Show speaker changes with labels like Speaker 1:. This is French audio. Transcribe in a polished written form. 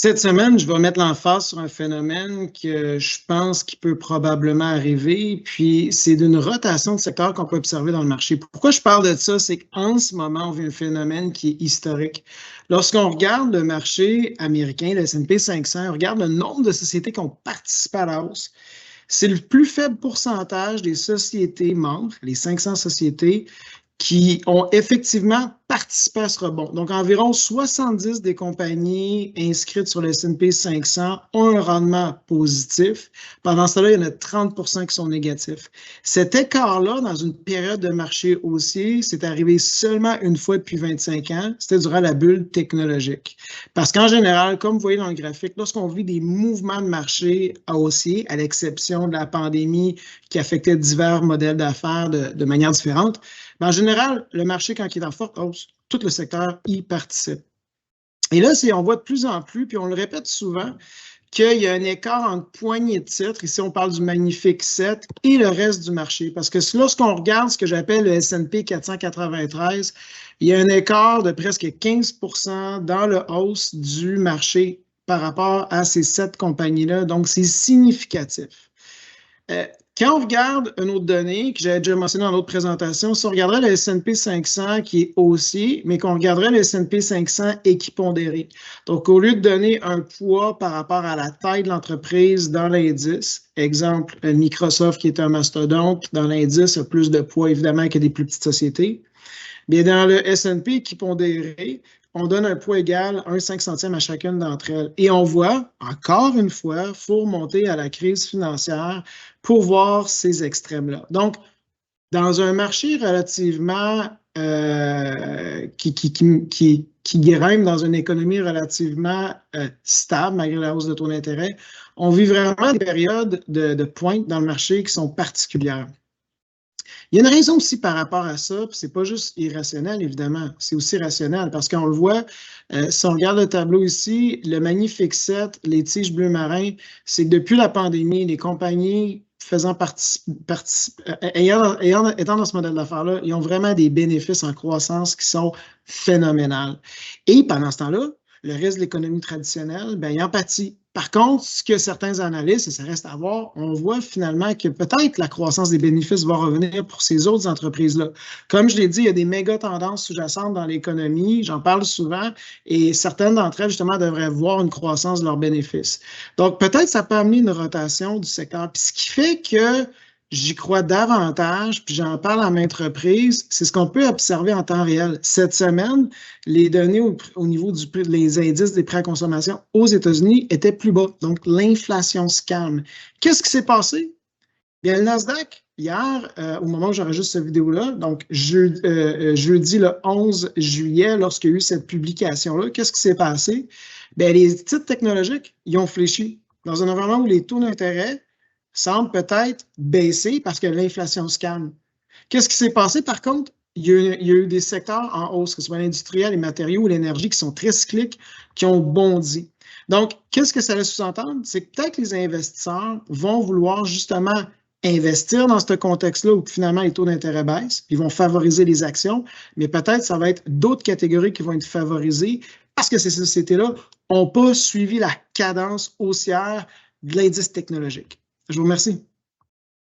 Speaker 1: Cette semaine, je vais mettre l'emphase sur un phénomène que je pense qui peut probablement arriver, puis c'est d'une rotation de secteur qu'on peut observer dans le marché. Pourquoi je parle de ça? C'est qu'en ce moment, on vit un phénomène qui est historique. Lorsqu'on regarde le marché américain, le S&P 500, on regarde le nombre de sociétés qui ont participé à la hausse, c'est le plus faible pourcentage des sociétés membres, les 500 sociétés, qui ont effectivement participé à ce rebond. Donc, environ 70 des compagnies inscrites sur le S&P 500 ont un rendement positif. Pendant cela, il y en a 30 qui sont négatifs. Cet écart-là, dans une période de marché haussier, c'est arrivé seulement une fois depuis 25 ans. C'était durant la bulle technologique. Parce qu'en général, comme vous voyez dans le graphique, lorsqu'on vit des mouvements de marché haussiers, à l'exception de la pandémie qui affectait divers modèles d'affaires de manière différente, mais en général, le marché, quand il est en forte hausse, tout le secteur y participe. Et là, on voit de plus en plus, puis on le répète souvent, qu'il y a un écart entre poignées de titres, ici on parle du Magnifique 7, et le reste du marché. Parce que lorsqu'on regarde ce que j'appelle le S&P 493, il y a un écart de presque 15 dans le hausse du marché par rapport à ces 7 compagnies-là. Donc, c'est significatif. Quand on regarde une autre donnée que j'avais déjà mentionné dans l'autre présentation, si on regarderait le S&P 500 qui est haussier, mais qu'on regarderait le S&P 500 équipondéré. Donc, au lieu de donner un poids par rapport à la taille de l'entreprise dans l'indice, exemple, Microsoft qui est un mastodonte, dans l'indice a plus de poids évidemment que des plus petites sociétés. Bien, dans le S&P équipondéré, on donne un poids égal 1,5 centième à chacune d'entre elles. Et on voit, encore une fois, il faut remonter à la crise financière pour voir ces extrêmes-là. Donc, dans un marché relativement qui grimpe dans une économie relativement stable, malgré la hausse de taux d'intérêt, on vit vraiment des périodes de pointe dans le marché qui sont particulières. Il y a une raison aussi par rapport à ça, puis c'est pas juste irrationnel, évidemment, c'est aussi rationnel, parce qu'on le voit, si on regarde le tableau ici, le Magnifique 7, les tiges bleu marin, c'est que depuis la pandémie, les compagnies étant dans ce modèle d'affaires-là, ils ont vraiment des bénéfices en croissance qui sont phénoménales. Et pendant ce temps-là, le reste de l'économie traditionnelle, bien, il en pâtit. Par contre, ce que certains analystes, et ça reste à voir, on voit finalement que peut-être la croissance des bénéfices va revenir pour ces autres entreprises-là. Comme je l'ai dit, il y a des méga tendances sous-jacentes dans l'économie, j'en parle souvent, et certaines d'entre elles, justement, devraient voir une croissance de leurs bénéfices. Donc, peut-être ça peut amener une rotation du secteur. Puis ce qui fait que j'y crois davantage, puis j'en parle à maintes reprises, c'est ce qu'on peut observer en temps réel. Cette semaine, les données au niveau des indices des prix à consommation aux États-Unis étaient plus bas. Donc, l'inflation se calme. Qu'est-ce qui s'est passé? Bien, le Nasdaq, hier, au moment où j'enregistre cette vidéo-là, donc jeudi le 11 juillet, lorsqu'il y a eu cette publication-là, qu'est-ce qui s'est passé? Bien, les titres technologiques, ils ont fléchi. Dans un environnement où les taux d'intérêt semble peut-être baisser parce que l'inflation se calme. Qu'est-ce qui s'est passé par contre? Il y a eu des secteurs en hausse, que ce soit l'industriel, les matériaux ou l'énergie, qui sont très cycliques, qui ont bondi. Donc, qu'est-ce que ça laisse sous-entendre? C'est que peut-être que les investisseurs vont vouloir justement investir dans ce contexte-là où finalement les taux d'intérêt baissent, ils vont favoriser les actions, mais peut-être ça va être d'autres catégories qui vont être favorisées parce que ces sociétés-là n'ont pas suivi la cadence haussière de l'indice technologique. Je vous remercie.